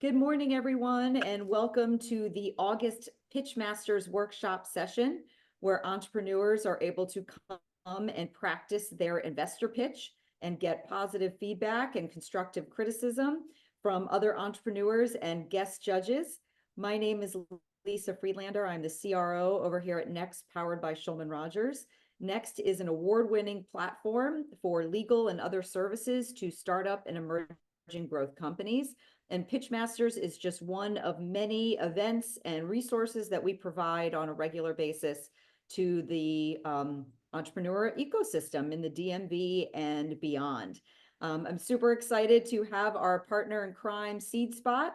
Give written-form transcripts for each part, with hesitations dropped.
Good morning, everyone, and welcome to the August Pitchmasters workshop session, where entrepreneurs are able to come and practice their investor pitch and get positive feedback and constructive criticism from other entrepreneurs and guest judges. My name is Lisa Friedlander. I'm the CRO over here at Next, powered by Shulman Rogers. Next is an award-winning platform for legal and other services to startup and emerging growth companies. And Pitchmasters is just one of many events and resources that we provide on a regular basis to the entrepreneur ecosystem in the DMV and beyond. I'm super excited to have our partner in crime, SeedSpot,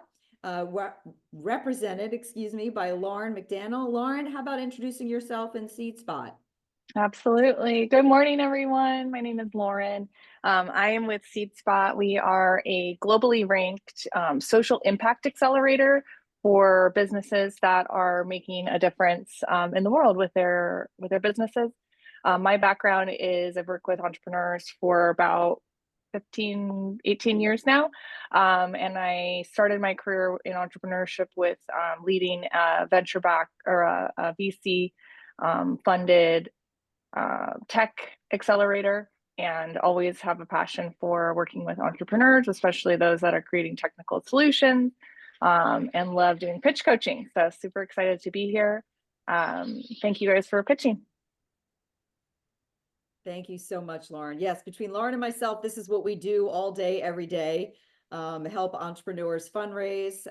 represented, by Lauren McDaniel. Lauren, how about introducing yourself and SeedSpot? Absolutely. Good morning, everyone. My name is Lauren. I am with SeedSpot. We are a globally ranked social impact accelerator for businesses that are making a difference in the world with their businesses. My background is I've worked with entrepreneurs for about 18 years now. And I started my career in entrepreneurship with leading a venture-backed or a VC funded tech accelerator, and always have a passion for working with entrepreneurs, especially those that are creating technical solutions, and love doing pitch coaching. So super excited to be here. Thank you guys for pitching. Thank you so much, Lauren. Yes, between Lauren and myself, this is what we do all day, every day, help entrepreneurs fundraise.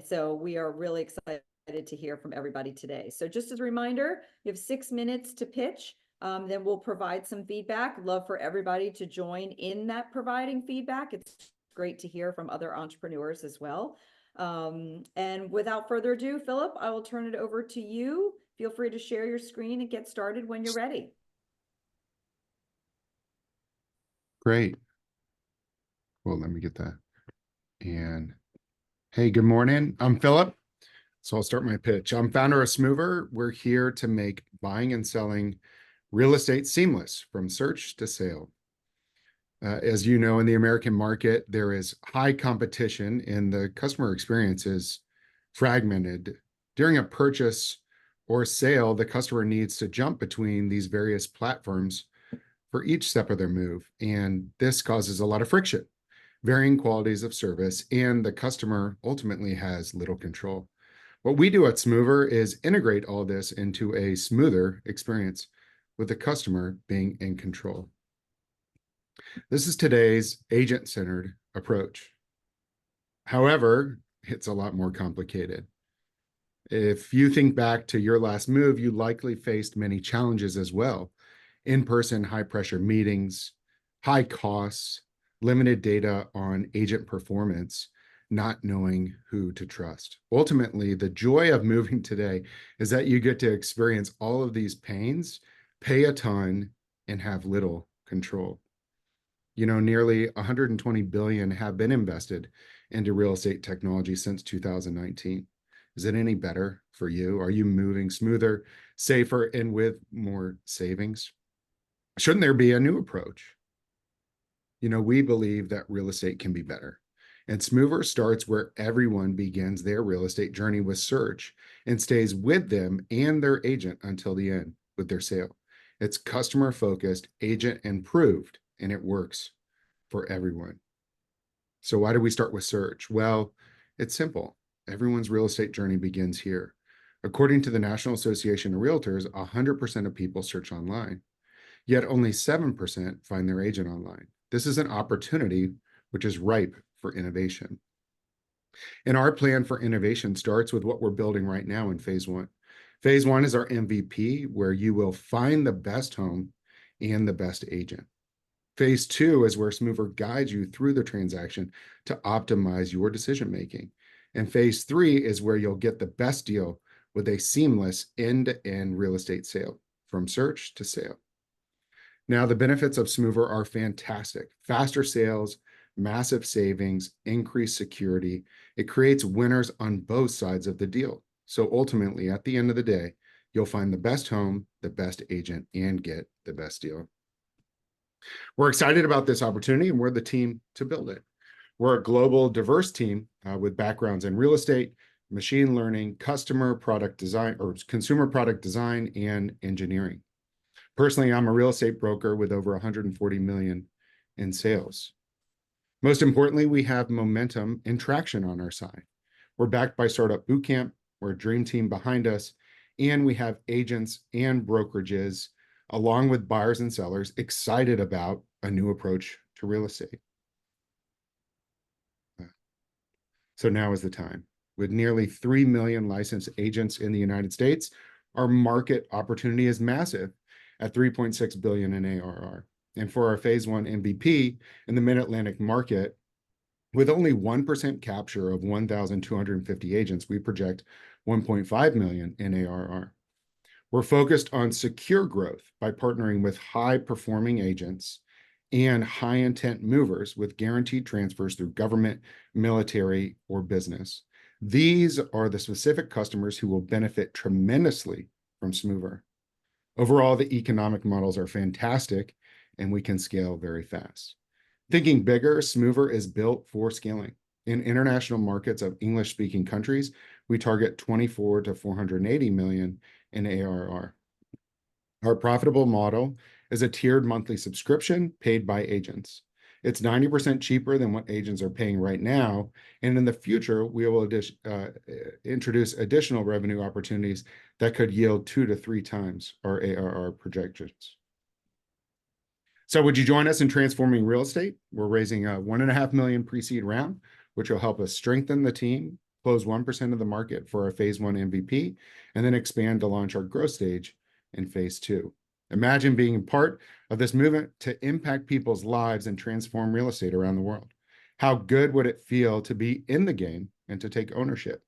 So we are really excited to hear from everybody today. So just as a reminder, you have 6 minutes to pitch. Then we'll provide some feedback. Love for everybody to join in that providing feedback. It's great to hear from other entrepreneurs as well. And without further ado, Philip, I will turn it over to you. Feel free to share your screen and get started when you're ready. Great. Well, let me get that. And hey, good morning. I'm Philip. So I'll start my pitch. I'm founder of Smoover. We're here to make buying and selling real estate seamless from search to sale. As you know, in the American market, there is high competition and the customer experience is fragmented. During a purchase or sale, the customer needs to jump between these various platforms for each step of their move. And this causes a lot of friction, varying qualities of service, and the customer ultimately has little control. What we do at Smoover is integrate all this into a smoother experience with the customer being in control. This is today's agent-centered approach. However, it's a lot more complicated. If you think back to your last move, you likely faced many challenges as well. In-person high-pressure meetings, high costs, limited data on agent performance, not knowing who to trust. Ultimately, the joy of moving today is that you get to experience all of these pains, pay a ton, and have little control. You know, nearly 120 billion have been invested into real estate technology since 2019. Is it any better for you? Are you moving smoother, safer, and with more savings? Shouldn't there be a new approach? You know, we believe that real estate can be better. And Smoover starts where everyone begins their real estate journey with search and stays with them and their agent until the end with their sale. It's customer focused, agent improved, and it works for everyone. So why do we start with search? Well, it's simple. Everyone's real estate journey begins here. According to the National Association of Realtors, 100% of people search online, yet only 7% find their agent online. This is an opportunity which is ripe for innovation. And our plan for innovation starts with what we're building right now in phase one. Phase one is our MVP, where you will find the best home and the best agent. Phase two is where Smoover guides you through the transaction to optimize your decision-making. And phase three is where you'll get the best deal with a seamless end-to-end real estate sale from search to sale. Now, the benefits of Smoover are fantastic. Faster sales, massive savings, increased security. It creates winners on both sides of the deal. So ultimately, at the end of the day, you'll find the best home, the best agent, and get the best deal. We're excited about this opportunity, and we're the team to build it. We're a global, diverse team with backgrounds in real estate, machine learning, customer product design, or consumer product design, and engineering. Personally, I'm a real estate broker with over 140 million in sales. Most importantly, we have momentum and traction on our side. We're backed by Startup Bootcamp, we're a dream team behind us, and we have agents and brokerages, along with buyers and sellers, excited about a new approach to real estate. So now is the time. With nearly 3 million licensed agents in the United States, our market opportunity is massive at 3.6 billion in ARR. And for our phase 1 MVP in the Mid-Atlantic market, with only 1% capture of 1,250 agents, we project 1.5 million in ARR. We're focused on secure growth by partnering with high-performing agents and high-intent movers with guaranteed transfers through government, military, or business. These are the specific customers who will benefit tremendously from Smoover. Overall, the economic models are fantastic, and we can scale very fast. Thinking bigger, Smoover is built for scaling. In international markets of English-speaking countries, we target 24 to 480 million in ARR. Our profitable model is a tiered monthly subscription paid by agents. It's 90% cheaper than what agents are paying right now, and in the future, we will introduce additional revenue opportunities that could yield 2 to 3 times our ARR projections. So would you join us in transforming real estate? We're raising a $1.5 million pre-seed round, which will help us strengthen the team, close 1% of the market for our phase 1 MVP, and then expand to launch our growth stage in phase 2. Imagine being a part of this movement to impact people's lives and transform real estate around the world. How good would it feel to be in the game and to take ownership?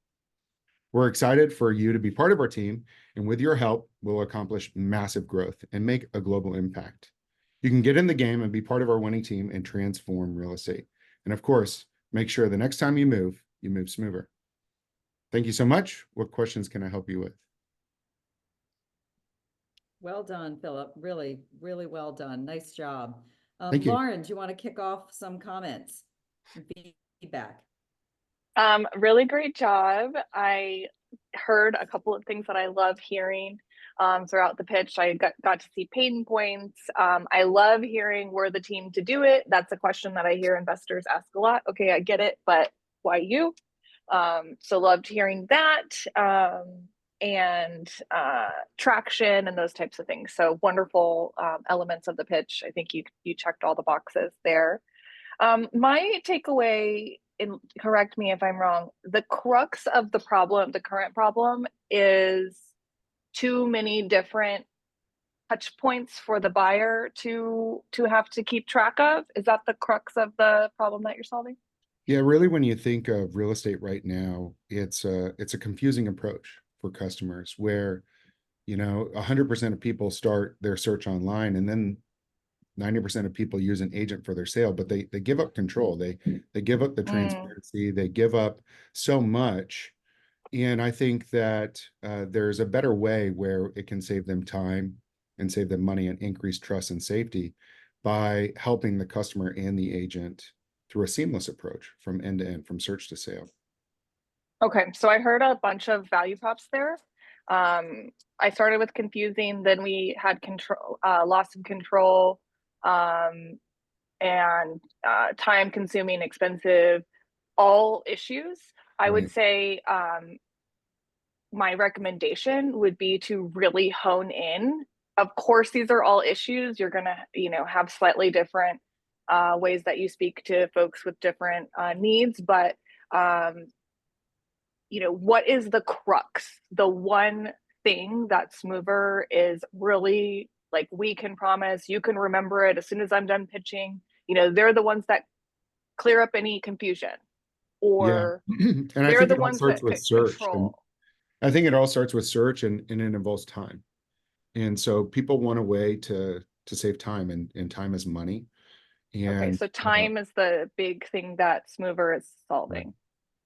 We're excited for you to be part of our team, and with your help, we'll accomplish massive growth and make a global impact. You can get in the game and be part of our winning team and transform real estate. And of course, make sure the next time you move smoother. Thank you so much. What questions can I help you with? Well done, Philip. Really, really well done. Nice job. Thank you. Lauren, do you want to kick off some comments and feedback? Really great job. I heard a couple of things that I love hearing throughout the pitch. I got to see pain points. I love hearing we're the team to do it. That's a question that I hear investors ask a lot. Okay, I get it, but why you? So loved hearing that. And traction and those types of things. So wonderful elements of the pitch. I think you checked all the boxes there. My takeaway, and correct me if I'm wrong, the crux of the problem, the current problem, is too many different touch points for the buyer to have to keep track of. Is that the crux of the problem that you're solving? Yeah, really, when you think of real estate right now, it's a confusing approach for customers where, 100% of people start their search online, and then 90% of people use an agent for their sale, but they give up control. They give up the transparency. They give up so much. And I think that there's a better way where it can save them time and save them money and increase trust and safety by helping the customer and the agent through a seamless approach from end to end, from search to sale. Okay, so I heard a bunch of value props there. I started with confusing, then we had control, loss of control, and time consuming, expensive, all issues. I would say my recommendation would be to really hone in. Of course, these are all issues. You're gonna, have slightly different ways that you speak to folks with different needs, but what is the crux? The one thing that Smoover is really like, we can promise, you can remember it as soon as I'm done pitching. They're the ones that clear up any confusion, or and they're the ones that control. I think it all starts with search, and it involves time. And so people want a way to save time, and time is money. And okay, so time is the big thing that Smoover is solving.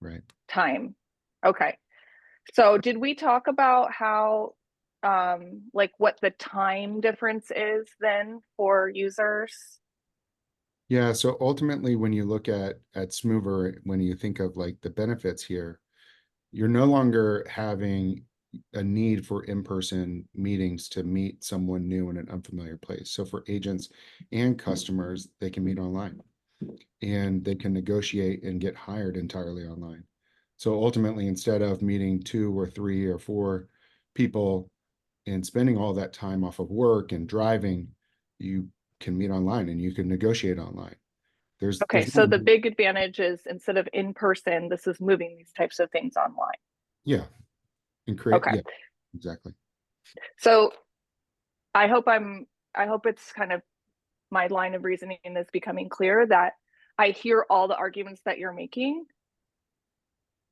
Right. Time. Okay. So did we talk about how, what the time difference is then for users? Yeah, so ultimately, when you look at Smoover, when you think of like the benefits here, you're no longer having a need for in-person meetings to meet someone new in an unfamiliar place. So for agents and customers, they can meet online and they can negotiate and get hired entirely online. So ultimately, instead of meeting 2 or 3 or 4 people and spending all that time off of work and driving, you can meet online and you can negotiate online. Okay, There's so the big advantage is instead of in person, this is moving these types of things online. yeah, and create, Okay, yeah, exactly. so I hope it's kind of my line of reasoning is becoming clear that I hear all the arguments that you're making.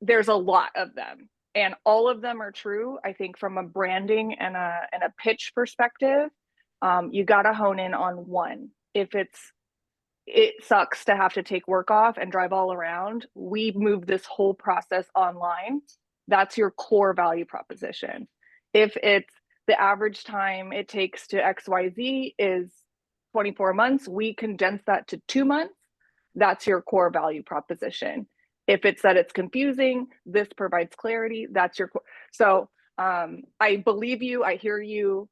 There's a lot of them, and all of them are true. I think from a branding and a pitch perspective, you got to hone in on one. If it sucks to have to take work off and drive all around, we move this whole process online. That's your core value proposition. If it's the average time it takes to XYZ is 24 months, we condense that to 2 months. That's your core value proposition. If it's that it's confusing, this provides clarity. That's your core. So I believe you. I hear you.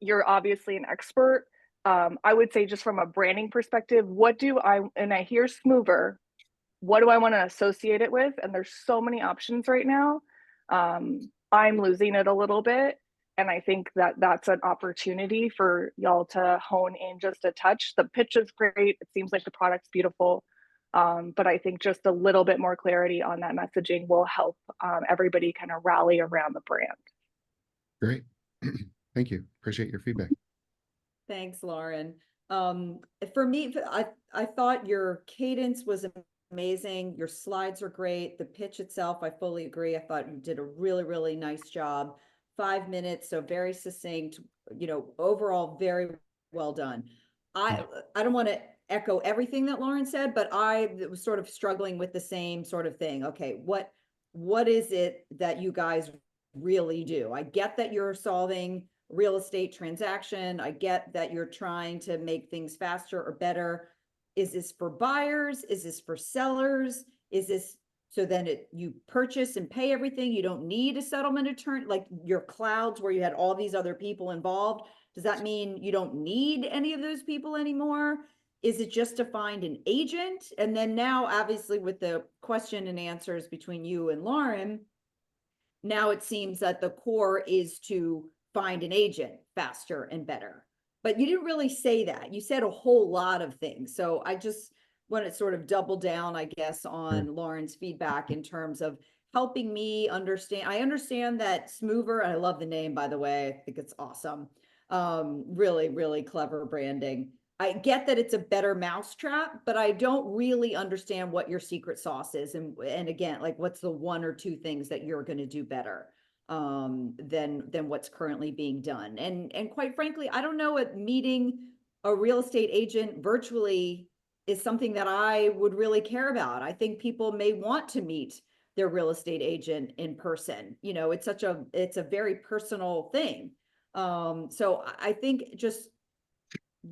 You're obviously an expert. I would say just from a branding perspective, and I hear Smoover, what do I want to associate it with? And there's so many options right now. I'm losing it a little bit. And I think that that's an opportunity for y'all to hone in just a touch. The pitch is great. It seems like the product's beautiful. But I think just a little bit more clarity on that messaging will help everybody kind of rally around the brand. Great. Thank you. Appreciate your feedback. Thanks, Lauren. For me, I thought your cadence was amazing. Your slides are great. The pitch itself, I fully agree. I thought you did a really, really nice job. 5 minutes, so very succinct, overall very well done. I don't want to echo everything that Lauren said, but I was sort of struggling with the same sort of thing. Okay, what is it that you guys really do? I get that you're solving real estate transaction. I get that you're trying to make things faster or better. Is this for buyers? Is this for sellers? Is this so then you purchase and pay everything? You don't need a settlement attorney, like your clouds where you had all these other people involved. Does that mean you don't need any of those people anymore? Is it just to find an agent? And then now, obviously, with the question and answers between you and Lauren, now it seems that the core is to find an agent faster and better. But you didn't really say that. You said a whole lot of things. So I just want to sort of double down, I guess, on Lauren's feedback in terms of helping me understand. I understand that Smoover, and I love the name, by the way. I think it's awesome. Really, really clever branding. I get that it's a better mousetrap, but I don't really understand what your secret sauce is. And again, like what's the 1 or 2 things that you're going to do better than what's currently being done. And quite frankly, I don't know what meeting a real estate agent virtually is something that I would really care about. I think people may want to meet their real estate agent in person. It's a very personal thing. So I think just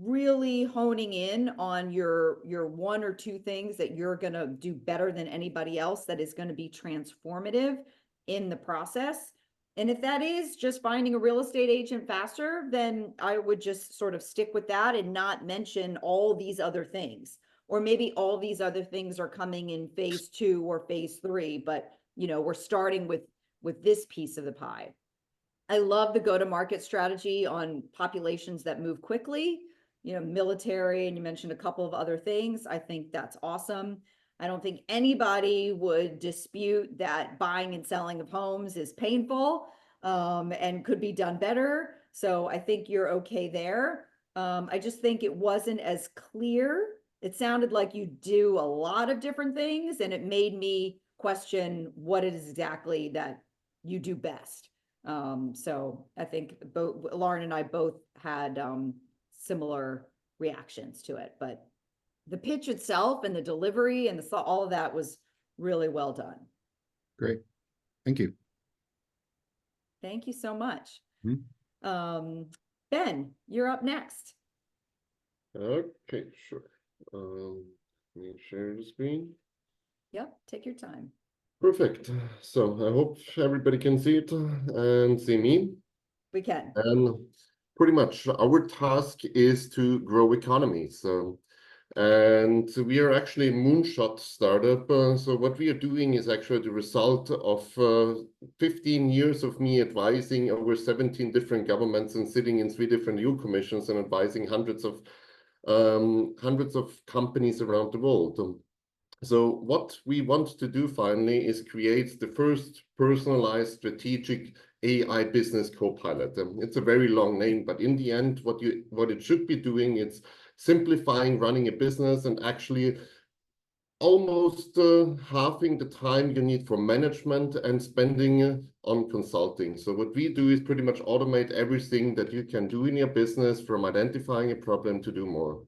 really honing in on your 1 or 2 things that you're going to do better than anybody else that is going to be transformative in the process. And if that is just finding a real estate agent faster, then I would just sort of stick with that and not mention all these other things. Or maybe all these other things are coming in phase 2 or phase 3, but we're starting with this piece of the pie. I love the go-to-market strategy on populations that move quickly, military, and you mentioned a couple of other things. I think that's awesome. I don't think anybody would dispute that buying and selling of homes is painful and could be done better. So I think you're okay there. I just think it wasn't as clear. It sounded like you do a lot of different things, and it made me question what it is exactly that you do best. So I think both Lauren and I both had similar reactions to it, but the pitch itself and the delivery and all of that was really well done. Great. Thank you. Thank you so much. Mm-hmm. Ben, you're up next. Okay, sure. Um, Let me share the screen. Yep, take your time. Perfect. So I hope everybody can see it and see me. We can. And pretty much our task is to grow economies. And we are actually a moonshot startup. So what we are doing is actually the result of 15 years of me advising over 17 different governments and sitting in 3 different EU commissions and advising hundreds of companies around the world. So what we want to do finally is create the first personalized strategic AI business co-pilot. It's a very long name, but in the end, what it should be doing, it's simplifying running a business and actually almost halving the time you need for management and spending on consulting. So what we do is pretty much automate everything that you can do in your business, from identifying a problem to do more.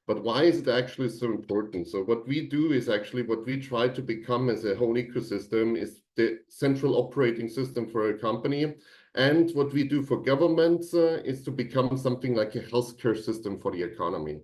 But why is it actually so important? So what we do is actually what we try to become as a whole ecosystem is the central operating system for a company. And what we do for governments is to become something like a healthcare system for the economy.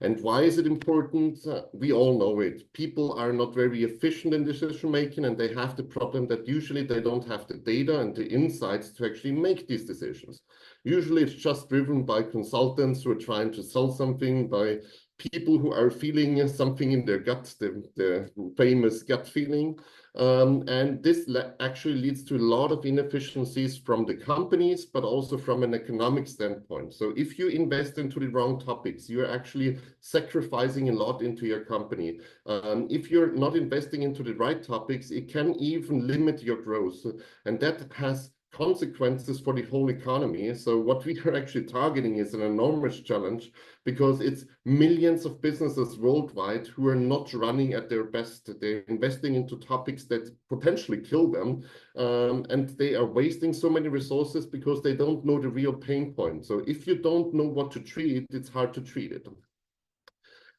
And why is it important? We all know it. People are not very efficient in decision making, and they have the problem that usually they don't have the data and the insights to actually make these decisions. Usually it's just driven by consultants who are trying to sell something, by people who are feeling something in their gut, the famous gut feeling. And this actually leads to a lot of inefficiencies from the companies, but also from an economic standpoint. So if you invest into the wrong topics, you're actually sacrificing a lot into your company. If you're not investing into the right topics, it can even limit your growth. And that has consequences for the whole economy. So what we are actually targeting is an enormous challenge, because it's millions of businesses worldwide who are not running at their best. They're investing into topics that potentially kill them, and they are wasting so many resources because they don't know the real pain point. So if you don't know what to treat, it's hard to treat it.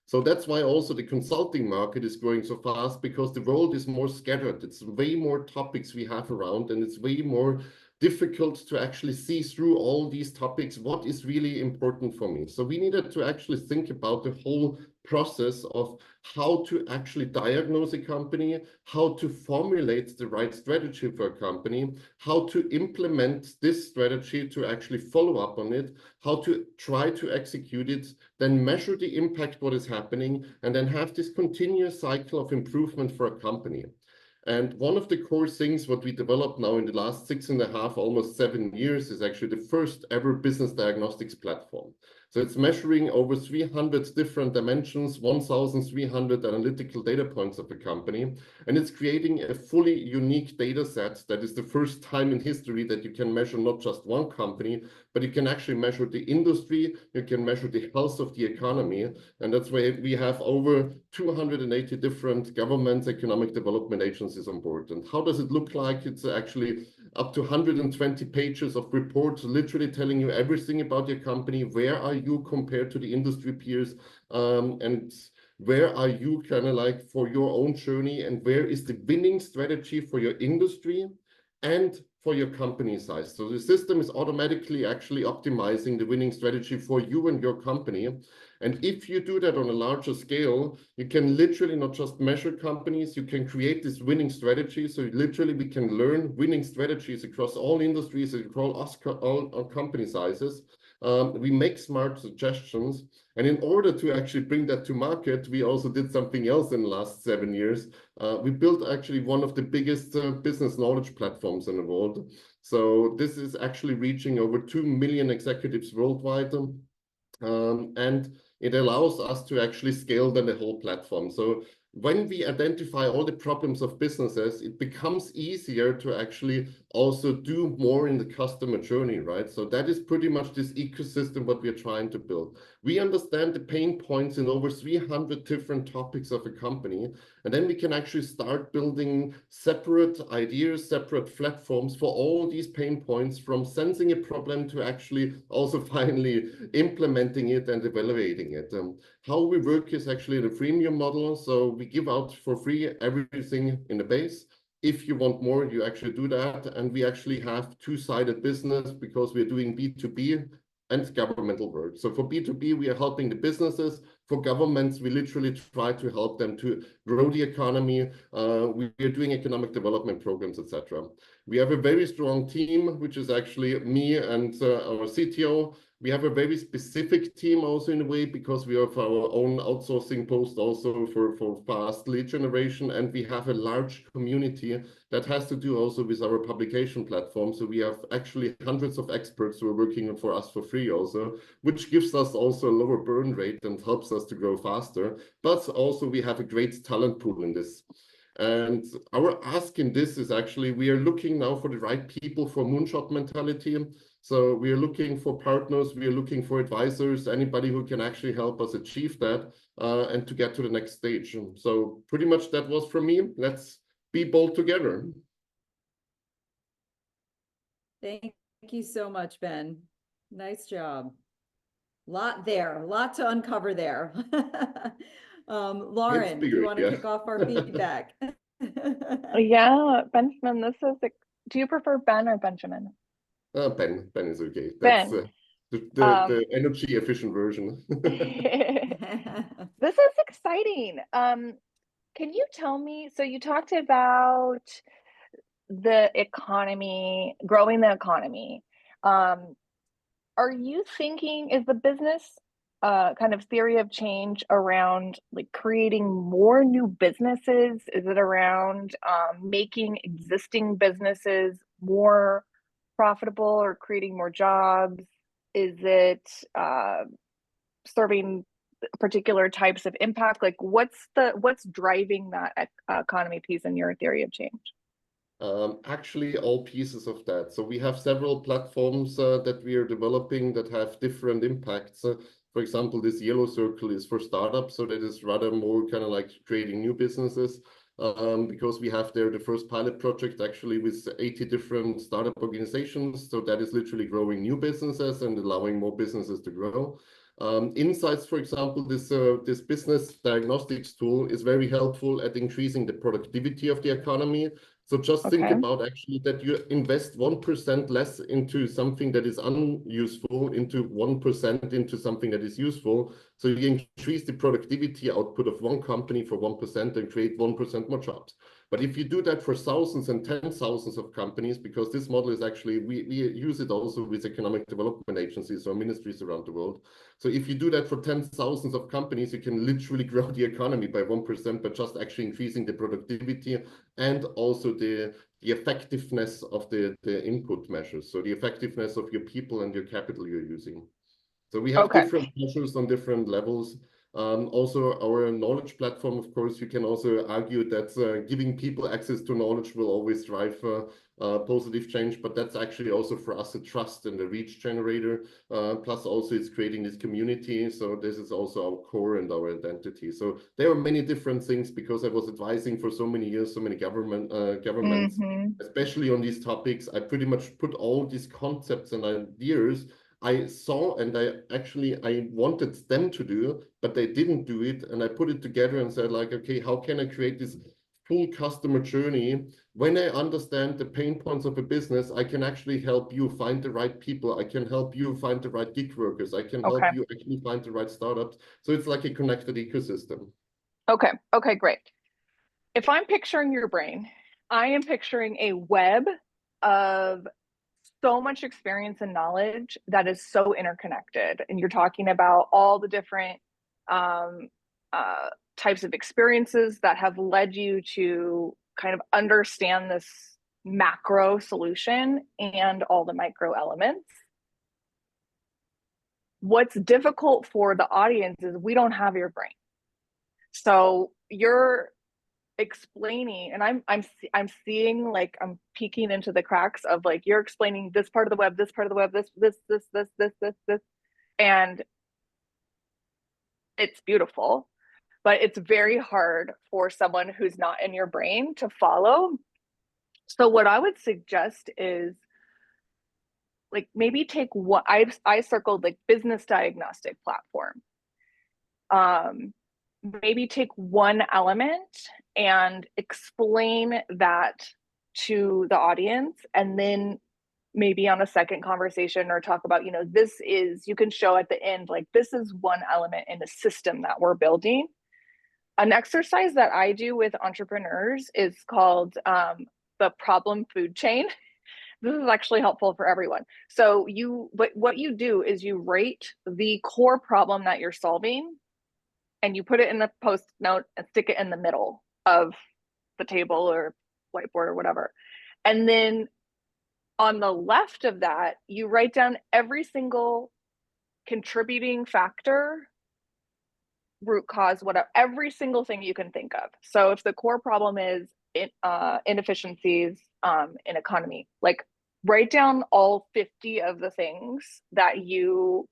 So that's why also the consulting market is growing so fast, because the world is more scattered. It's way more topics we have around, and it's way more difficult to actually see through all these topics what is really important for me. So we needed to actually think about the whole process of how to actually diagnose a company, how to formulate the right strategy for a company, how to implement this strategy to actually follow up on it, how to try to execute it, then measure the impact, what is happening, and then have this continuous cycle of improvement for a company. And one of the core things what we developed now in the last 6.5, almost 7 years, is actually the first ever business diagnostics platform. So it's measuring over 300 different dimensions, 1,300 analytical data points of the company. And it's creating a fully unique data set that is the first time in history that you can measure not just one company, but you can actually measure the industry, you can measure the health of the economy. And that's why we have over 280 different government economic development agencies on board. And how does it look like? It's actually up to 120 pages of reports, literally telling you everything about your company. Where are you compared to the industry peers? And where are you kind of like for your own journey? And where is the winning strategy for your industry and for your company size? So the system is automatically actually optimizing the winning strategy for you and your company. And if you do that on a larger scale, you can literally not just measure companies, you can create this winning strategy. So literally we can learn winning strategies across all industries, across all company sizes. We make smart suggestions. And in order to actually bring that to market, we also did something else in the last 7 years. We built actually one of the biggest business knowledge platforms in the world. So this is actually reaching over 2 million executives worldwide. And it allows us to actually scale then the whole platform. So when we identify all the problems of businesses, it becomes easier to actually also do more in the customer journey, right? So that is pretty much this ecosystem what we are trying to build. We understand the pain points in over 300 different topics of a company, and then we can actually start building separate ideas, separate platforms for all these pain points, from sensing a problem to actually also finally implementing it and evaluating it. How we work is actually in a freemium model. So we give out for free everything in the base. If you want more, you actually do that. And we actually have two-sided business, because we're doing B2B and governmental work. So for B2B, we are helping the businesses. For governments, we literally try to help them to grow the economy. We are doing economic development programs, etc. We have a very strong team, which is actually me and our CTO. We have a very specific team also in a way, because we have our own outsourcing post also for fast lead generation. And we have a large community that has to do also with our publication platform. So we have actually hundreds of experts who are working for us for free also, which gives us also a lower burn rate and helps us to grow faster. But also we have a great talent pool in this. And our ask in this is actually, we are looking now for the right people for moonshot mentality. So we are looking for partners, we are looking for advisors, anybody who can actually help us achieve that and to get to the next stage. So pretty much that was from me. Let's be bold together. Thank you so much, Ben. Nice job. Lot to uncover there. Lauren, do you want to kick off our feedback? Yeah, Benjamin, do you prefer Ben or Benjamin? Ben is okay. Ben. That's the energy efficient version. This is exciting. Can you tell me, so you talked about the economy, growing the economy. Are you thinking, is the business kind of theory of change around like creating more new businesses? Is it around making existing businesses more profitable or creating more jobs? Is it serving particular types of impact? Like what's driving that economy piece in your theory of change? Actually, all pieces of that. So we have several platforms that we are developing that have different impacts. For example, this yellow circle is for startups, so that is rather more kind of like creating new businesses. Because we have there the first pilot project actually with 80 different startup organizations. So that is literally growing new businesses and allowing more businesses to grow. Insights, for example, this business diagnostics tool is very helpful at increasing the productivity of the economy. So just think about actually that you invest 1% less into something that is unuseful, into 1% into something that is useful. So you increase the productivity output of one company for 1% and create 1% more jobs. But if you do that for thousands and tens thousands of companies, because this model is actually, we use it also with economic development agencies or ministries around the world. So if you do that for tens thousands of companies, you can literally grow the economy by 1%, but just actually increasing the productivity and also the effectiveness of the input measures. So the effectiveness of your people and your capital you're using. So we have different measures on different levels. Also, our knowledge platform, of course, you can also argue that giving people access to knowledge will always drive positive change, but that's actually also for us a trust and a reach generator. Plus also it's creating this community. So this is also our core and our identity. So there are many different things because I was advising for so many years, so many governments, especially on these topics. I pretty much put all these concepts and ideas I saw and I wanted them to do, but they didn't do it. And I put it together and said like, okay, how can I create this full customer journey? When I understand the pain points of a business, I can actually help you find the right people. I can help you find the right gig workers. I can help you actually find the right startups. So it's like a connected ecosystem. Okay, great. If I'm picturing your brain, I am picturing a web of so much experience and knowledge that is so interconnected. And you're talking about all the different types of experiences that have led you to kind of understand this macro solution and all the micro elements. What's difficult for the audience is we don't have your brain. So you're explaining, and I'm seeing, like, I'm peeking into the cracks of like you're explaining this part of the web, this part of the web, this, and it's beautiful, but it's very hard for someone who's not in your brain to follow. So what I would suggest is like maybe take what I circled like business diagnostic platform. Maybe take one element and explain that to the audience, and then maybe on a second conversation or talk about, you can show at the end, like, this is one element in the system that we're building. An exercise that I do with entrepreneurs is called the problem food chain. This is actually helpful for everyone. So what you do is you rate the core problem that you're solving, and you put it in a post note and stick it in the middle of the table or whiteboard or whatever. And then on the left of that, you write down every single contributing factor, root cause, whatever, every single thing you can think of. So if the core problem is inefficiencies in economy, like, write down all 50 of the things that you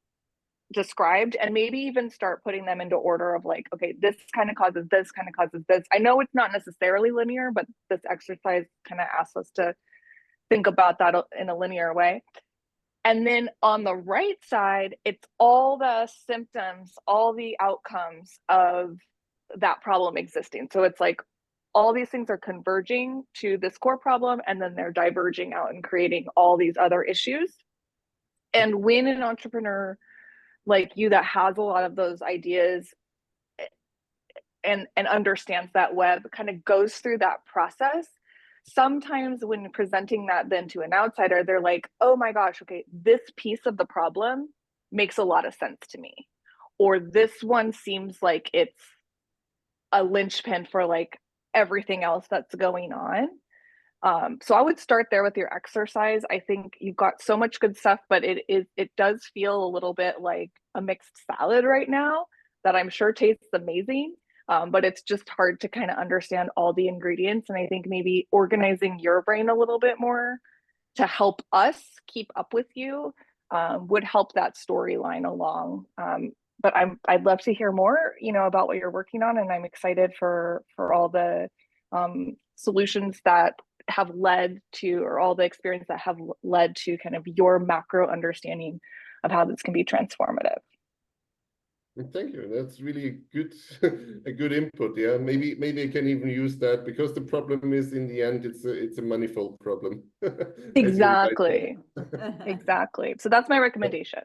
described, and maybe even start putting them into order of, like, okay, this kind of causes this, kind of causes this. I know it's not necessarily linear, but this exercise kind of asks us to think about that in a linear way. And then on the right side, it's all the symptoms, all the outcomes of that problem existing. So it's like all these things are converging to this core problem, and then they're diverging out and creating all these other issues. And when an entrepreneur like you that has a lot of those ideas and understands that web, kind of goes through that process, sometimes when presenting that then to an outsider, they're like, oh my gosh, okay, this piece of the problem makes a lot of sense to me. Or this one seems like it's a linchpin for like everything else that's going on. So I would start there with your exercise. I think you've got so much good stuff, but it does feel a little bit like a mixed salad right now that I'm sure tastes amazing. But it's just hard to kind of understand all the ingredients. And I think maybe organizing your brain a little bit more to help us keep up with you would help that storyline along. But I'd love to hear more, about what you're working on, and I'm excited for all the solutions that have led to, or all the experience that have led to kind of your macro understanding of how this can be transformative. Thank you. That's really good, a good input. Yeah, maybe I can even use that, because the problem is, in the end, it's a manifold problem. Exactly. Exactly. So that's my recommendation.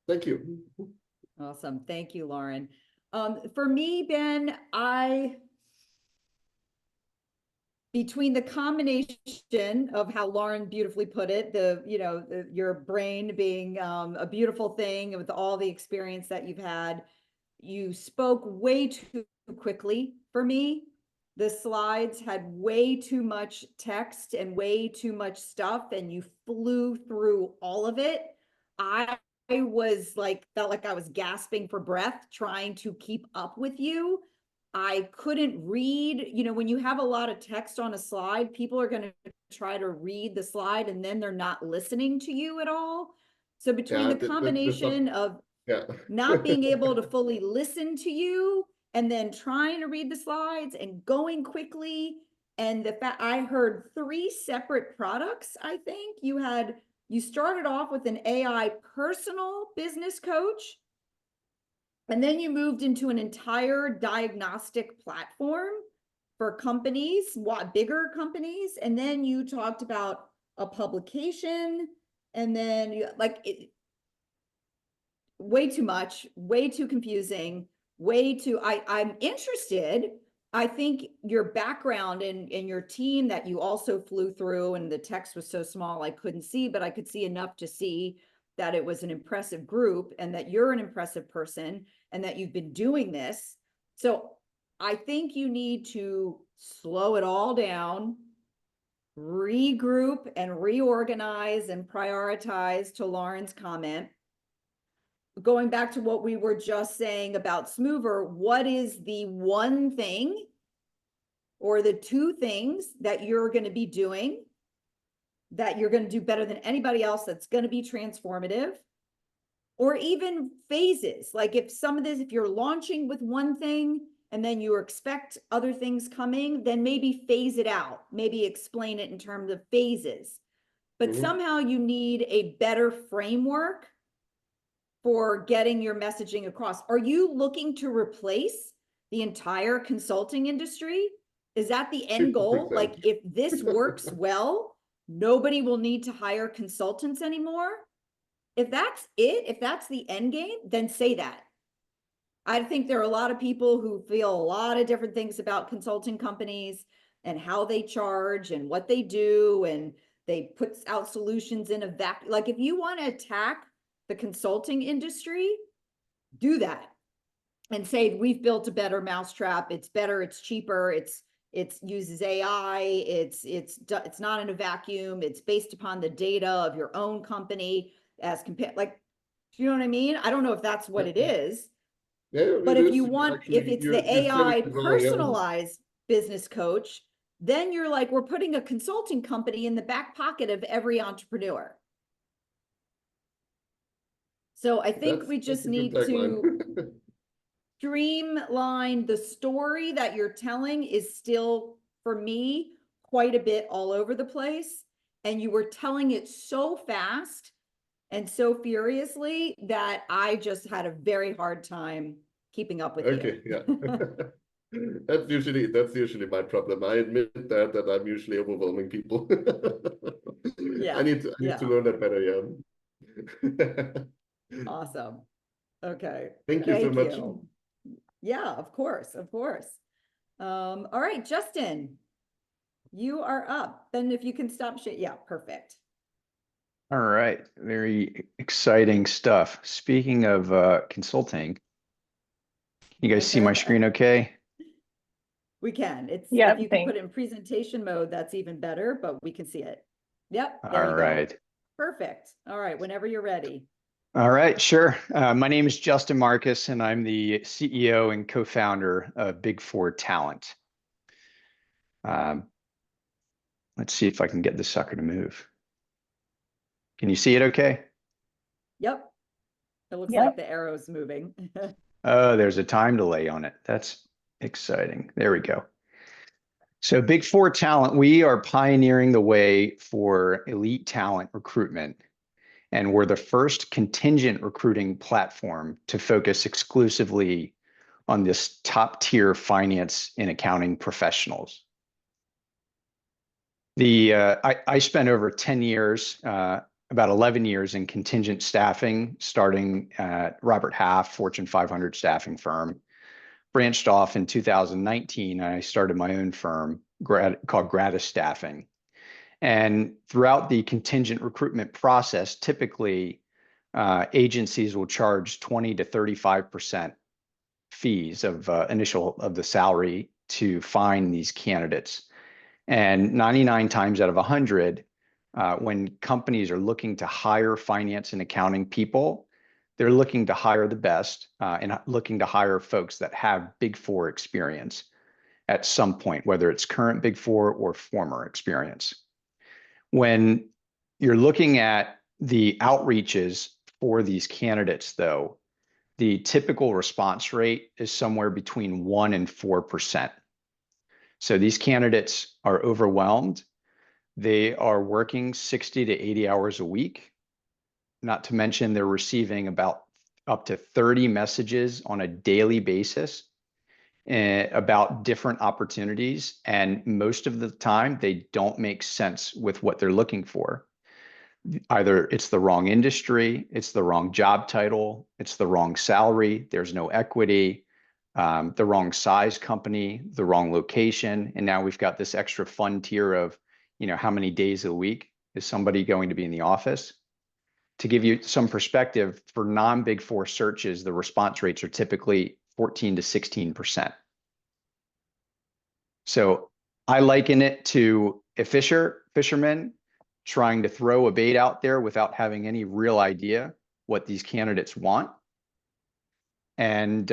Thank you. Awesome. Thank you, Lauren. For me, Ben, between the combination of how Lauren beautifully put it, your brain being a beautiful thing with all the experience that you've had, you spoke way too quickly for me. The slides had way too much text and way too much stuff, and you flew through all of it. I felt like I was gasping for breath trying to keep up with you. I couldn't read, when you have a lot of text on a slide, people are going to try to read the slide and then they're not listening to you at all. So between the combination of not being able to fully listen to you and then trying to read the slides and going quickly, and the fact I heard 3 separate products, I think you started off with an AI personal business coach. And then you moved into an entire diagnostic platform for companies, bigger companies. And then you talked about a publication, and then way too much, way too confusing, I'm interested. I think your background and your team that you also flew through, and the text was so small I couldn't see, but I could see enough to see that it was an impressive group and that you're an impressive person and that you've been doing this. So I think you need to slow it all down, regroup and reorganize and prioritize, to Lauren's comment. Going back to what we were just saying about Smoover, what is the one thing or the 2 things that you're going to be doing that you're going to do better than anybody else, that's going to be transformative? Or even phases, like if you're launching with one thing and then you expect other things coming, then maybe phase it out, maybe explain it in terms of phases. But somehow you need a better framework for getting your messaging across. Are you looking to replace the entire consulting industry? Is that the end goal? 50%. Like, if this works well, nobody will need to hire consultants anymore. If that's it, if that's the end game, then say that. I think there are a lot of people who feel a lot of different things about consulting companies and how they charge and what they do, and they put out solutions in a vacuum. Like, if you want to attack the consulting industry, do that and say, we've built a better mousetrap. It's better, it's cheaper, it uses AI, it's not in a vacuum, it's based upon the data of your own company as compared, like, you know what I mean? I don't know if that's what it is. Yeah, But it if is. you want, Actually, if it's you the said AI it well, yeah. personalized business coach, then you're like, we're putting a consulting company in the back pocket of every entrepreneur. So I think we That's just a good need to tagline. streamline the story that you're telling is still, for me, quite a bit all over the place. And you were telling it so fast and so furiously that I just had a very hard time keeping up with Okay, you. yeah. That's usually my problem. I admit that I'm usually overwhelming people. Yeah, I need to yeah. learn that better, yeah. Awesome. Okay. Thank you so Thank much. you. Yeah, of course, of course. All right, Justin, you are up. Then if you can stop shit. Yeah, perfect. All right, very exciting stuff. Speaking of consulting, you guys see my screen okay? We can. It's Yeah, if you can put it in presentation mode, that's even better, but we can see it. Yep, there All you go. right. Perfect. All right, whenever you're ready. All right, sure. My name is Justin Marcus, and I'm the CEO and co-founder of Big Four Talent. Let's see if I can get this sucker to move. Can you see it okay? Yep. It looks Yep. like the arrow's moving. Oh, there's a time delay on it. That's exciting. There we go. So Big Four Talent, we are pioneering the way for elite talent recruitment. And we're the first contingent recruiting platform to focus exclusively on this top tier finance and accounting professionals. I spent over 10 years, about 11 years in contingent staffing, starting at Robert Half, Fortune 500 staffing firm. Branched off in 2019, and I started my own firm called Gratis Staffing. And throughout the contingent recruitment process, typically agencies will charge 20 to 35% fees of initial of the salary to find these candidates. And 99 times out of 100, when companies are looking to hire finance and accounting people, they're looking to hire the best and looking to hire folks that have Big Four experience at some point, whether it's current Big Four or former experience. When you're looking at the outreaches for these candidates, though, the typical response rate is somewhere between 1% and 4%. So these candidates are overwhelmed. They are working 60 to 80 hours a week. Not to mention they're receiving about up to 30 messages on a daily basis about different opportunities. And most of the time, they don't make sense with what they're looking for. Either it's the wrong industry, it's the wrong job title, it's the wrong salary, there's no equity, the wrong size company, the wrong location. And now we've got this extra fun tier of, how many days a week is somebody going to be in the office? To give you some perspective, for non-Big Four searches, the response rates are typically 14 to 16%. So I liken it to a fisherman trying to throw a bait out there without having any real idea what these candidates want. And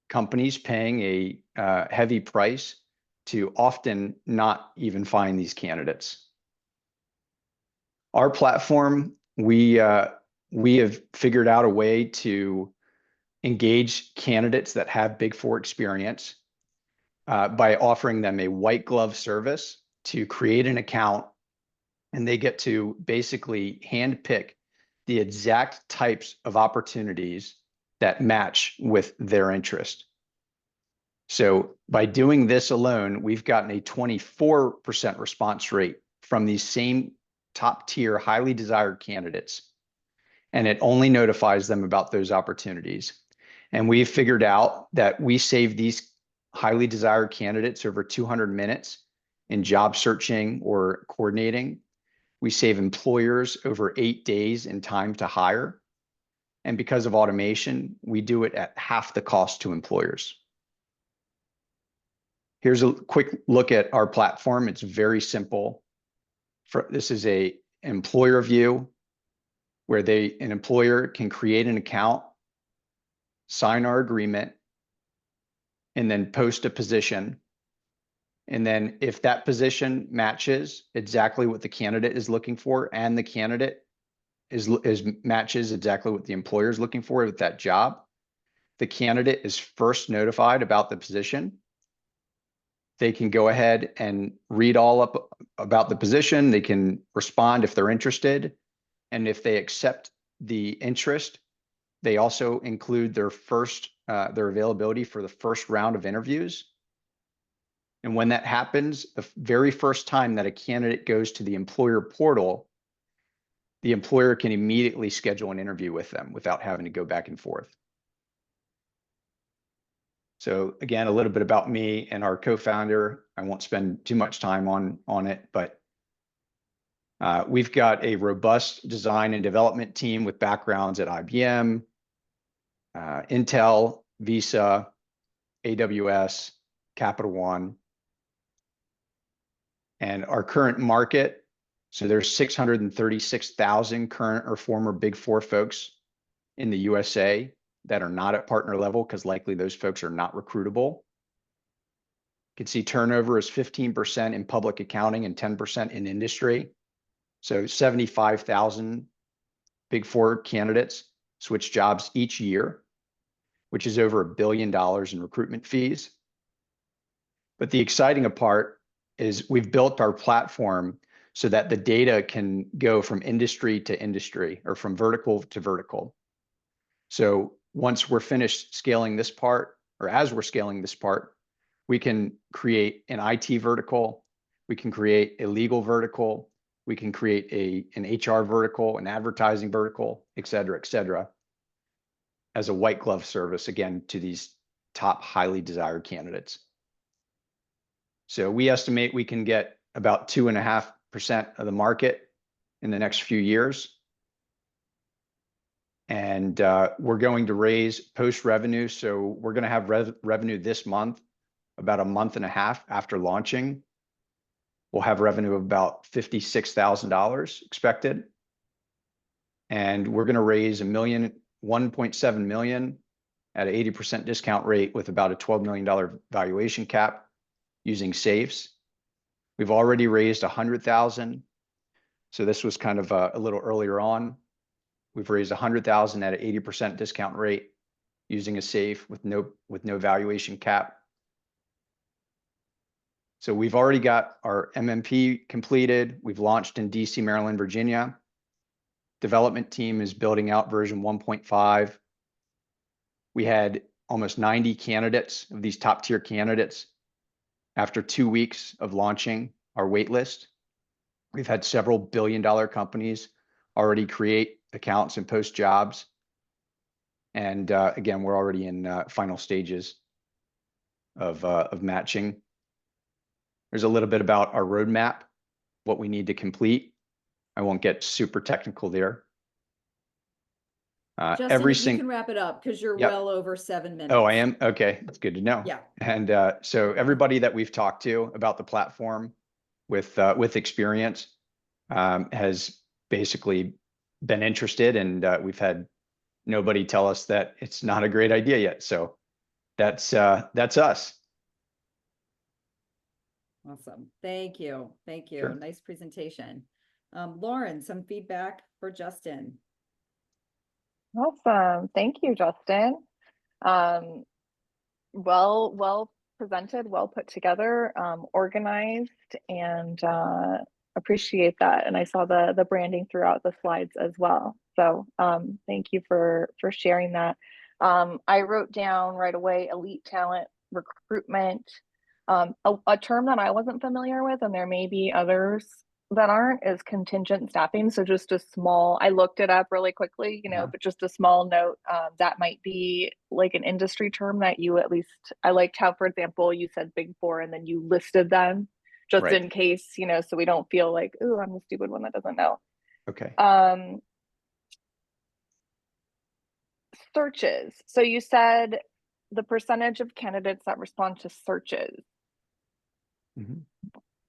companies paying a heavy price to often not even find these candidates. Our platform, we have figured out a way to engage candidates that have Big Four experience by offering them a white glove service to create an account, and they get to basically handpick the exact types of opportunities that match with their interest. So by doing this alone, we've gotten a 24% response rate from these same top tier, highly desired candidates. And it only notifies them about those opportunities. And we've figured out that we save these highly desired candidates over 200 minutes in job searching or coordinating. We save employers over 8 days in time to hire. And because of automation, we do it at half the cost to employers. Here's a quick look at our platform. It's very simple. This is an employer view where an employer can create an account, sign our agreement, and then post a position. And then if that position matches exactly what the candidate is looking for, and the candidate matches exactly what the employer is looking for with that job, the candidate is first notified about the position. They can go ahead and read all up about the position. They can respond if they're interested. And if they accept the interest, they also include their availability for the first round of interviews. And when that happens, the very first time that a candidate goes to the employer portal, the employer can immediately schedule an interview with them without having to go back and forth. So again, a little bit about me and our co-founder. I won't spend too much time on it, but we've got a robust design and development team with backgrounds at IBM, Intel, Visa, AWS, Capital One. And our current market, so there's 636,000 current or former Big Four folks in the USA that are not at partner level because likely those folks are not recruitable. You can see turnover is 15% in public accounting and 10% in industry. So 75,000 Big Four candidates switch jobs each year, which is over $1 billion in recruitment fees. But the exciting part is we've built our platform so that the data can go from industry to industry or from vertical to vertical. So once we're finished scaling this part, or as we're scaling this part, we can create an IT vertical, we can create a legal vertical, we can create an HR vertical, an advertising vertical, et cetera, as a white glove service, again, to these top highly desired candidates. So we estimate we can get about 2.5% of the market in the next few years. And we're going to raise post revenue. So we're going to have revenue this month, about a month and a half after launching. We'll have revenue of about $56,000 expected. And we're going to raise $1.7 million at an 80% discount rate with about a $12 million valuation cap using safes. We've already raised $100,000. So this was kind of a little earlier on. We've raised $100,000 at an 80% discount rate using a safe with no valuation cap. So we've already got our MMP completed. We've launched in DC, Maryland, Virginia. Development team is building out version 1.5. We had almost 90 candidates of these top tier candidates after 2 weeks of launching our wait list. We've had several billion-dollar companies already create accounts and post jobs. And again, we're already in final stages of matching. There's a little bit about our roadmap, what we need to complete. I won't get super technical there. Justin, if you can wrap it up because you're well over 7 minutes. Oh, I am? Okay, that's good to know. Yeah. And so everybody that we've talked to about the platform with experience has basically been interested, and we've had nobody tell us that it's not a great idea yet. So that's us. Awesome. Thank you. Thank you. Sure. Nice presentation. Lauren, some feedback for Justin. Awesome. Thank you, Justin. Well presented, well put together, organized, and appreciate that. And I saw the branding throughout the slides as well. So thank you for sharing that. I wrote down right away elite talent recruitment, a term that I wasn't familiar with, and there may be others that aren't as contingent staffing. So just a small, I looked it up really quickly, Yeah. but just a small note, that might be like an industry term that you at least, I liked how, for example, you said Big Four and then you listed them just Right. in case, so we don't feel like, oh, I'm the stupid one that doesn't know. Okay. Searches. So you said the percentage of candidates that respond to searches. Mhm.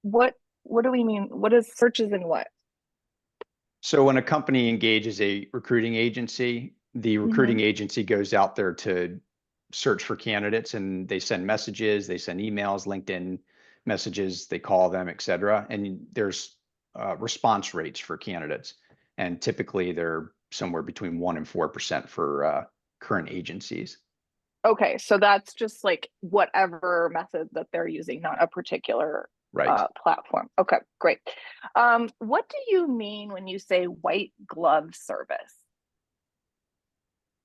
What do we mean? What is searches and what? So when a company engages a recruiting agency, the recruiting agency goes out there to search for candidates, and they send messages, they send emails, LinkedIn messages, they call them, et cetera. And there's response rates for candidates. And typically they're somewhere between 1% and 4% for current agencies. Okay, so that's just like whatever method that they're using, not a particular Right. platform. Okay, great. What do you mean when you say white glove service?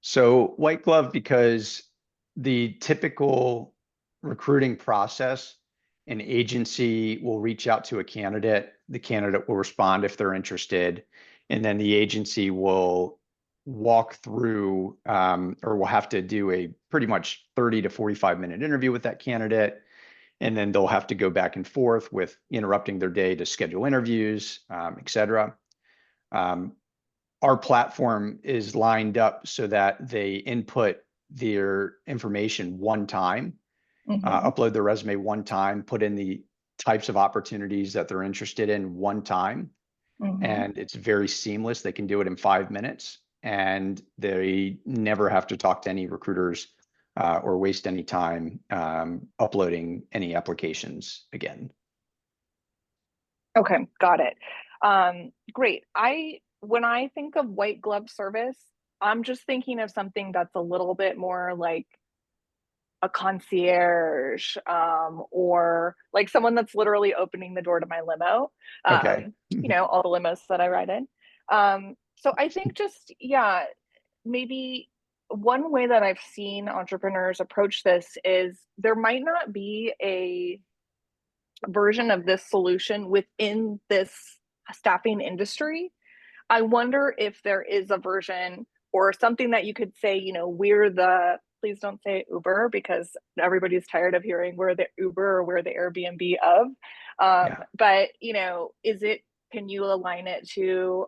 So white glove, because the typical recruiting process, an agency will reach out to a candidate, the candidate will respond if they're interested, and then the agency will walk through or will have to do a pretty much 30 to 45-minute interview with that candidate. And then they'll have to go back and forth with interrupting their day to schedule interviews, et cetera. Our platform is lined up so that they input their information one time, upload their resume one time, put in the types of opportunities that they're interested in one time. And it's very seamless. They can do it in 5 minutes, and they never have to talk to any recruiters or waste any time uploading any applications again. Okay, got it. Great. When I think of white glove service, I'm just thinking of something that's a little bit more like a concierge, or like someone that's literally opening the door to my limo. Okay. All the limos that I ride in. So I think just, yeah, maybe one way that I've seen entrepreneurs approach this is there might not be a version of this solution within this staffing industry. I wonder if there is a version or something that you could say, we're the, please don't say Uber, because everybody's tired of hearing we're the Uber or we're the Airbnb of. But, can you align it to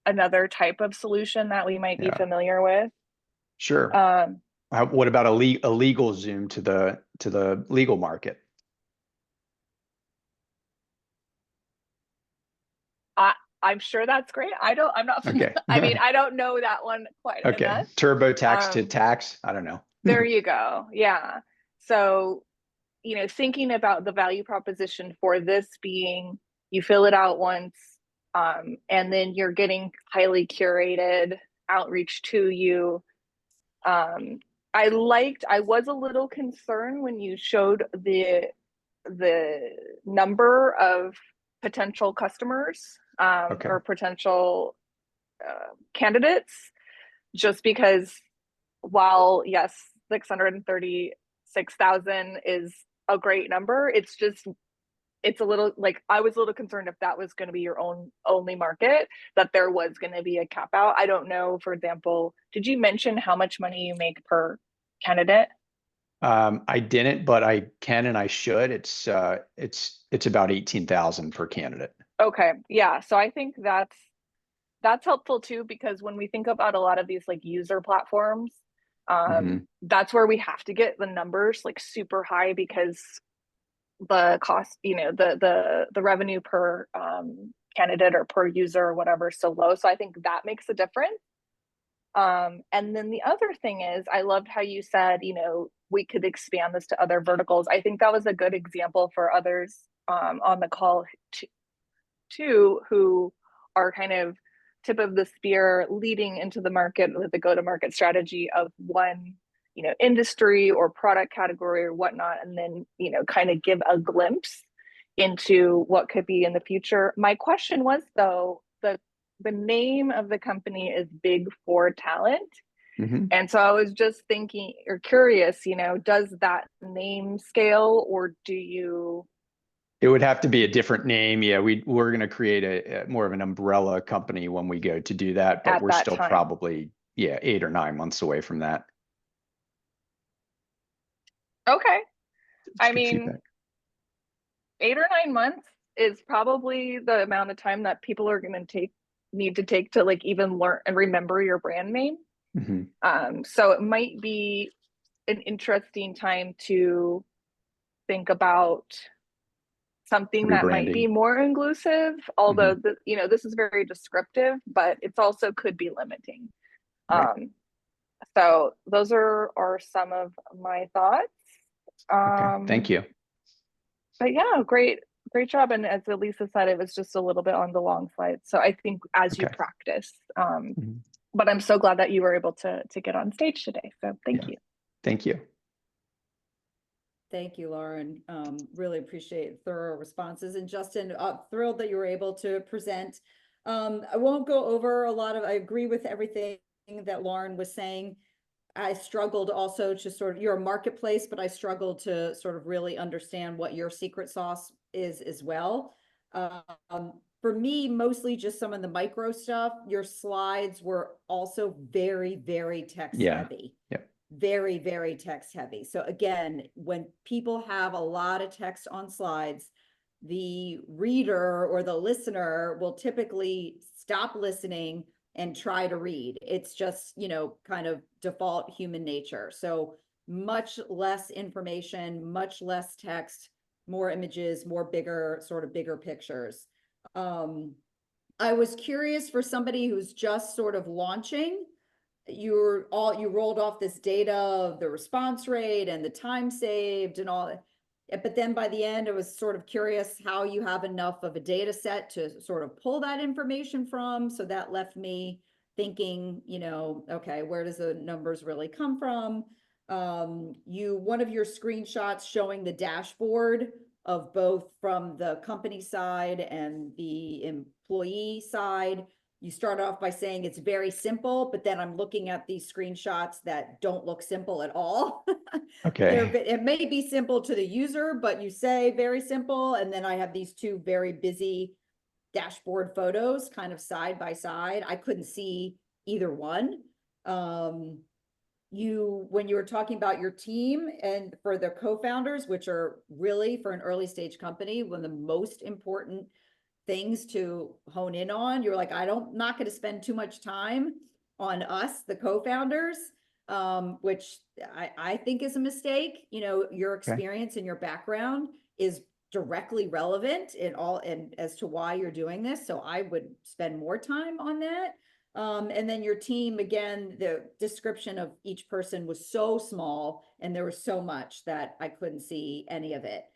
another type of solution that we might be familiar with? Sure. What about a legal Zoom to the legal market? I'm sure that's great. I'm not, Okay. I mean, I don't know that one quite enough. TurboTax to tax. I don't know. There you go. Yeah. So, thinking about the value proposition for this being, you fill it out once, and then you're getting highly curated outreach to you. I was a little concerned when you showed the number of potential customers, or potential candidates, just because while yes, 636,000 is a great number, it's a little like, I was a little concerned if that was going to be your only market, that there was going to be a cap out. I don't know, for example, did you mention how much money you make per candidate? I didn't, but I can and I should. It's about 18,000 per candidate. Okay, yeah. So I think that's helpful too, because when we think about a lot of these like user platforms, that's where we have to get the numbers like super high, because the cost, the revenue per candidate or per user or whatever is so low. So I think that makes a difference. And then the other thing is, I loved how you said, we could expand this to other verticals. I think that was a good example for others on the call too, who are kind of tip of the spear leading into the market with the go-to-market strategy of one, industry or product category or whatnot, and then, kind of give a glimpse into what could be in the future. My question was, though, the name of the company is Big Four Talent. And so I was just thinking or curious, does that name scale, or do you It would have to be a different name. Yeah, we're going to create a more of an umbrella company when we go to do that, but At we're that still time. probably 8 or 9 months away from that. Okay. It's I good mean, feedback. 8 or 9 months is probably the amount of time that people are going to need to take to like even learn and remember your brand name. So it might be an interesting time to think about something that might be Rebranding. more inclusive, although this is very descriptive, but it's also could be limiting. Right. So those are some of my thoughts. Okay. Thank you. But yeah, great job. And as Elisa said, it was just a little bit on the long slide. So I think as you Okay. practice, but I'm so glad that you were able to get on stage today. So thank you. Thank you. Thank you, Lauren. Really appreciate thorough responses. And Justin, thrilled that you were able to present. I won't go over I agree with everything that Lauren was saying. I struggled also to you're a marketplace, but I struggled to sort of really understand what your secret sauce is as well. For me, mostly just some of the micro stuff. Your slides were also very, very text heavy. Yep. Very, very text heavy. So again, when people have a lot of text on slides, the reader or the listener will typically stop listening and try to read. It's just, kind of default human nature. So much less information, much less text, more images, more bigger pictures. I was curious for somebody who's just sort of launching, you rolled off this data of the response rate and the time saved and all, but then by the end, I was sort of curious how you have enough of a data set to sort of pull that information from. So that left me thinking, okay, where does the numbers really come from? One of your screenshots showing the dashboard of both from the company side and the employee side. You start off by saying it's very simple, but then I'm looking at these screenshots that don't look simple at all. Okay. It may be simple to the user, but you say very simple. And then I have these two very busy dashboard photos kind of side by side. I couldn't see either one. When you were talking about your team and for the co-founders, which are really for an early stage company, one of the most important things to hone in on, you're like, not going to spend too much time on us, the co-founders, which I think is a mistake. Your experience and your background is directly relevant and as to why you're doing this. So I would spend more time on that. And then your team, again, the description of each person was so small and there was so much that I couldn't see any of it.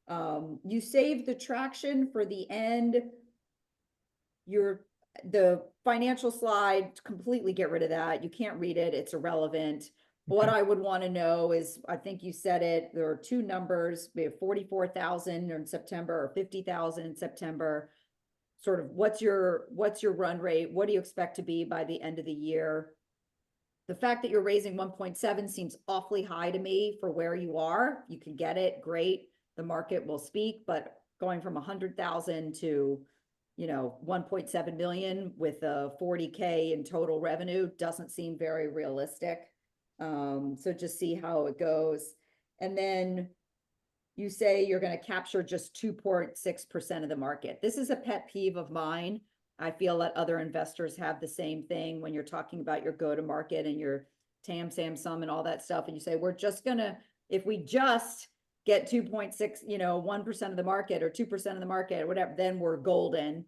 You saved the traction for the end. The financial slide, completely get rid of that. You can't read it. It's irrelevant. What I would want to know is, I think you said it, there are two numbers. We have 44,000 in September or 50,000 in September. Sort of what's your run rate? What do you expect to be by the end of the year? The fact that you're raising 1.7 seems awfully high to me for where you are. You can get it, great. The market will speak, but going from 100,000 to 1.7 million with a 40K in total revenue doesn't seem very realistic. So just see how it goes. And then you say you're going to capture just 2.6% of the market. This is a pet peeve of mine. I feel that other investors have the same thing when you're talking about your go-to-market and your TAM, SAM, SUM and all that stuff. And you say, if we just get 2.6, 1% of the market or 2% of the market or whatever, then we're golden.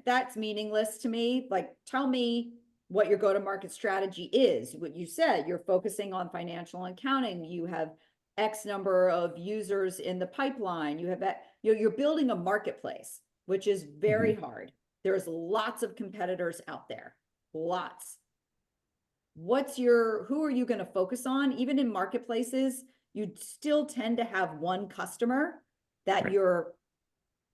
That's meaningless to me. Like, tell me what your go-to-market strategy is. What you said, you're focusing on financial and accounting. You have X number of users in the pipeline. You have that, you're building a marketplace, which is very hard. There's lots of competitors out there, lots. Who are you going to focus on? Even in marketplaces, you still tend to have one customer that you're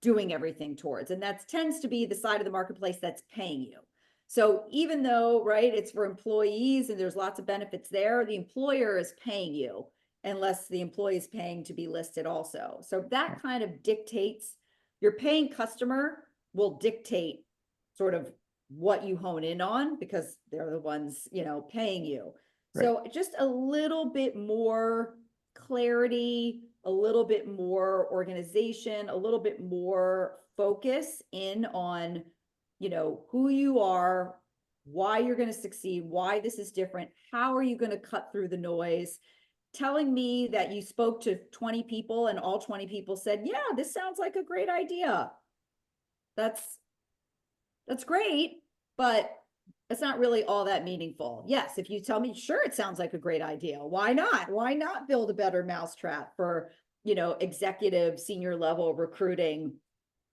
doing everything towards. And that tends to be the side of the marketplace that's paying you. So even though, it's for employees and there's lots of benefits there, the employer is paying you. unless the employee is paying to be listed also. So that kind of dictates, your paying customer will dictate sort of what you hone in on, because they're the ones, you know, paying you. So just a little bit more clarity, a little bit more organization, a little bit more focus in on, you know, who you are, why you're going to succeed, why this is different, how are you going to cut through the noise. Telling me that you spoke to 20 people and all 20 people said, yeah, this sounds like a great idea. That's great, but it's not really all that meaningful. Yes, if you tell me, sure, it sounds like a great idea. Why not? Why not build a better mousetrap for, you know, executive, senior level recruiting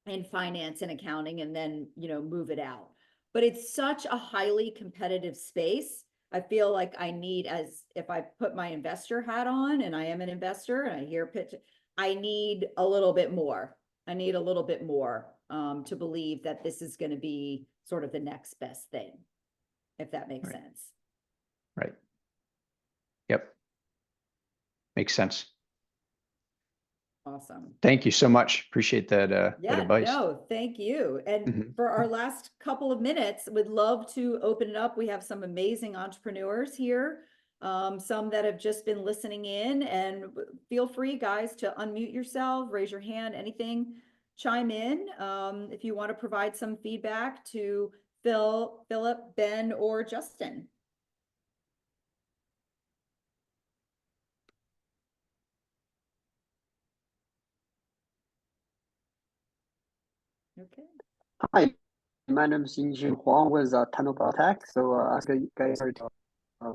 in finance and accounting, and then, you know, move it out. But it's such a highly competitive space. I feel like I need, as if I put my investor hat on, and I am an investor and I hear pitch, I need a little bit more. I need a little bit more to believe that this is going to be sort of the next best thing, if that makes sense. Right. Yep. Makes sense. Awesome. Thank you so much. Appreciate that, that Yeah, advice. no, thank you. And for our last couple of minutes, we'd love to open it up. We have some amazing entrepreneurs here, some that have just been listening in, and feel free, guys, to unmute yourself, raise your hand, anything, chime in. If you want to provide some feedback to Phil, Philip, Ben, or Justin. Okay. Hi, my name is Yinjin Huang with Tunnel Tech. So as you guys are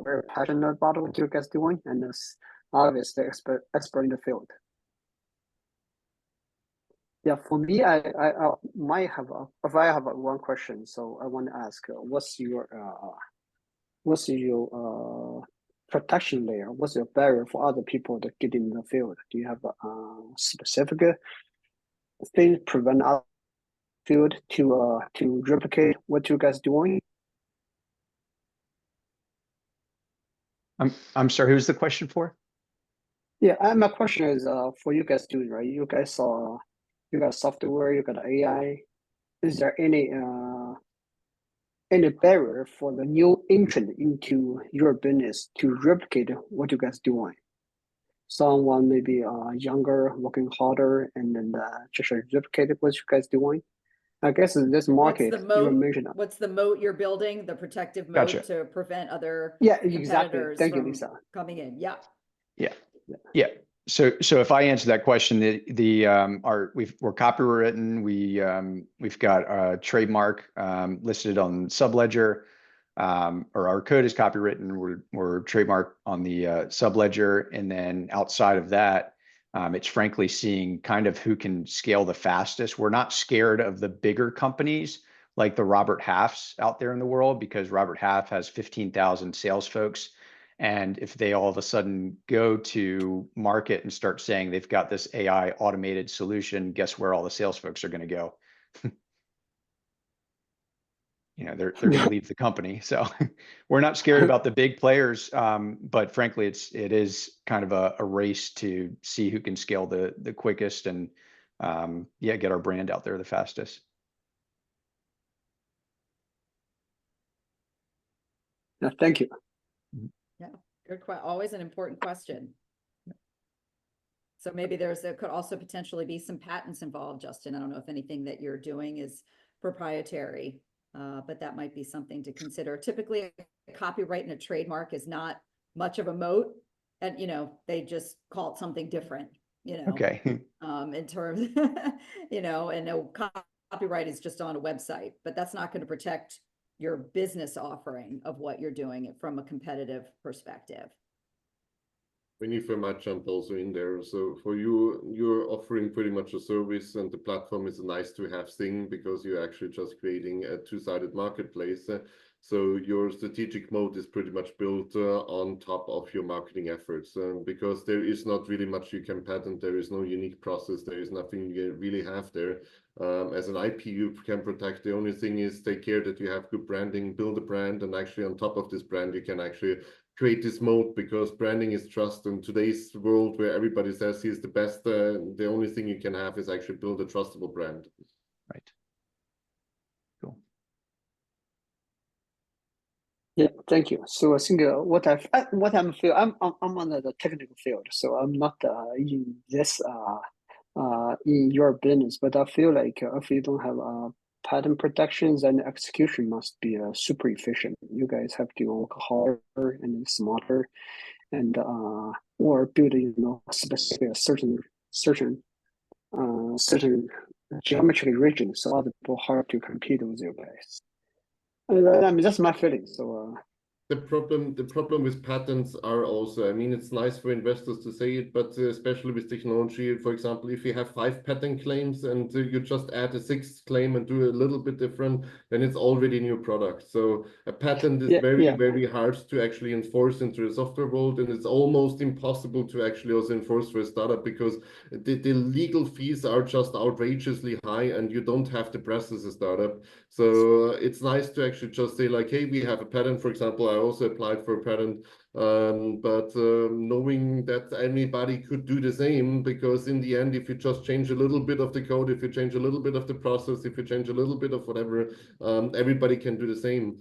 very passionate about what you guys doing, and is obviously expert in the field. Yeah, for me, I might have if I have one question. So I want to ask, what's your protection layer? What's your barrier for other people to get in the field? Do you have a specific thing prevent other field to replicate what you guys doing? I'm sorry, who's the question for? Yeah, my question is for you guys doing, right? You guys you got software, you got AI. Is there any barrier for the new entrant into your business to replicate what you guys doing? Someone maybe younger, working harder, and then just replicate what you guys doing. I guess in this market, you mentioned. What's the moat you're building? The protective moat Gotcha. to prevent other exactly. competitors Thank you, from Lisa. coming in. Yeah. Yeah. So if I answer that question, we're copywritten. We've got a trademark listed on Subledger, or our code is copywritten. We're trademarked on the Subledger, and then outside of that, it's frankly seeing kind of who can scale the fastest. We're not scared of the bigger companies like the Robert Halfs out there in the world, because Robert Half has 15,000 sales folks. And if they all of a sudden go to market and start saying they've got this AI automated solution, guess where all the sales folks are going to go? You know, they're going to leave the company. So we're not scared about the big players, but frankly, it is kind of a race to see who can scale the quickest and get our brand out there the fastest. Yeah, thank you. Yeah. Good question. Always an important question. So maybe there could also potentially be some patents involved, Justin. I don't know if anything that you're doing is proprietary, but that might be something to consider. Typically, a copyright and a trademark is not much of a moat, and they just call it something different. Okay. In terms, and no copyright is just on a website, but that's not going to protect your business offering of what you're doing from a competitive perspective. If I might jump also in there. So for you, you're offering pretty much a service, and the platform is a nice to have thing because you're actually just creating a two-sided marketplace. So your strategic moat is pretty much built on top of your marketing efforts, because there is not really much you can patent. There is no unique process. There is nothing you really have there. As an IP, you can protect. The only thing is take care that you have good branding, build a brand, and actually on top of this brand, you can actually create this moat, because branding is trust. In today's world where everybody says he's the best, the only thing you can have is actually build a trustable brand. Right. Cool. Yeah, thank you. So I think what I'm feel I'm on the technical field, so I'm not in this in your business, but I feel like if you don't have patent protections, and execution must be super efficient. You guys have to work harder and smarter, and or build specific certain geometric region, so other people hard to compete with you guys. I mean, that's my feeling. So The problem with patents are also, I mean, it's nice for investors to say it, but especially with technology, for example, if you have 5 patent claims and you just add a 6th claim and do a little bit different, then it's already a new product. So a patent is very hard to actually enforce into the software world, and it's almost impossible to actually also enforce for a startup, because the legal fees are just outrageously high, and you don't have the press as a startup. So it's nice to actually just say like, hey, we have a patent, for example. I also applied for a patent, but knowing that anybody could do the same, because in the end, if you just change a little bit of the code, if you change a little bit of the process, if you change a little bit of whatever, everybody can do the same.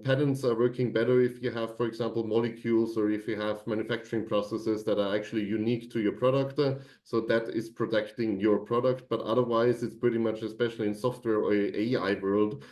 Patents are working better if you have, for example, molecules, or if you have manufacturing processes that are actually unique to your product. So that is protecting your product. But otherwise, it's pretty much, especially in software or AI world,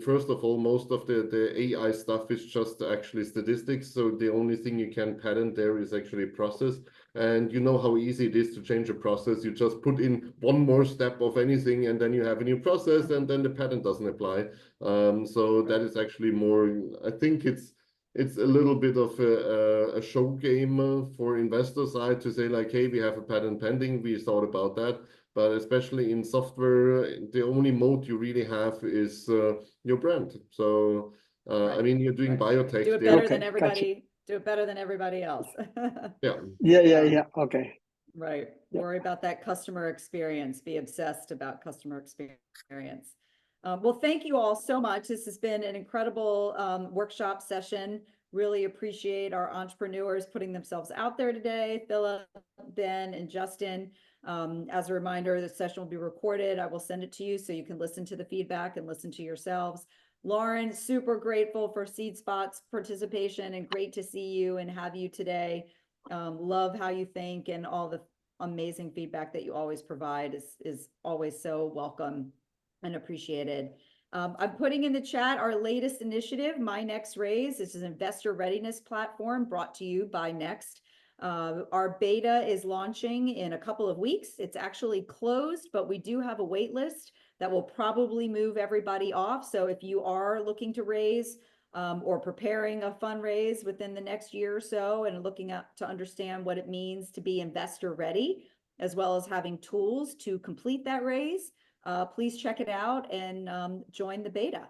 first of all, most of the AI stuff is just actually statistics. So the only thing you can patent there is actually process. And you know how easy it is to change a process. You just put in one more step of anything, and then you have a new process, and then the patent doesn't apply. So that is actually more, I think it's a little bit of a show game for investor side to say like, hey, we have a patent pending. We thought about that. But especially in software, the only moat you really have is your brand. So, I mean, you're doing biotech. Do it better than everybody. Gotcha. Do it better than everybody else. Yeah. Yeah. Okay. Right. Yeah. Worry about that customer experience. Be obsessed about customer experience. Well, thank you all so much. This has been an incredible workshop session. Really appreciate our entrepreneurs putting themselves out there today. Philip, Ben, and Justin. As a reminder, the session will be recorded. I will send it to you so you can listen to the feedback and listen to yourselves. Lauren, super grateful for SeedSpot's participation, and great to see you and have you today. Love how you think, and all the amazing feedback that you always provide is always so welcome and appreciated. I'm putting in the chat our latest initiative, My Next Raise. This is an investor readiness platform brought to you by Next. Our beta is launching in a couple of weeks. It's actually closed, but we do have a wait list that will probably move everybody off. So if you are looking to raise or preparing a fundraise within the next year or so, and looking up to understand what it means to be investor ready, as well as having tools to complete that raise, please check it out and join the beta.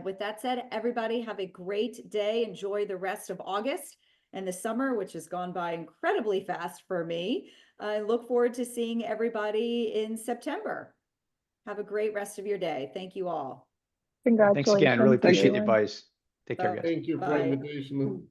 With that said, everybody have a great day. Enjoy the rest of August and the summer, which has gone by incredibly fast for me. I look forward to seeing everybody in September. Have a great rest of your day. Thank you all. Congratulations. Thanks again. Really appreciate the everyone. advice. Take care, guys. Thank you for the invitation.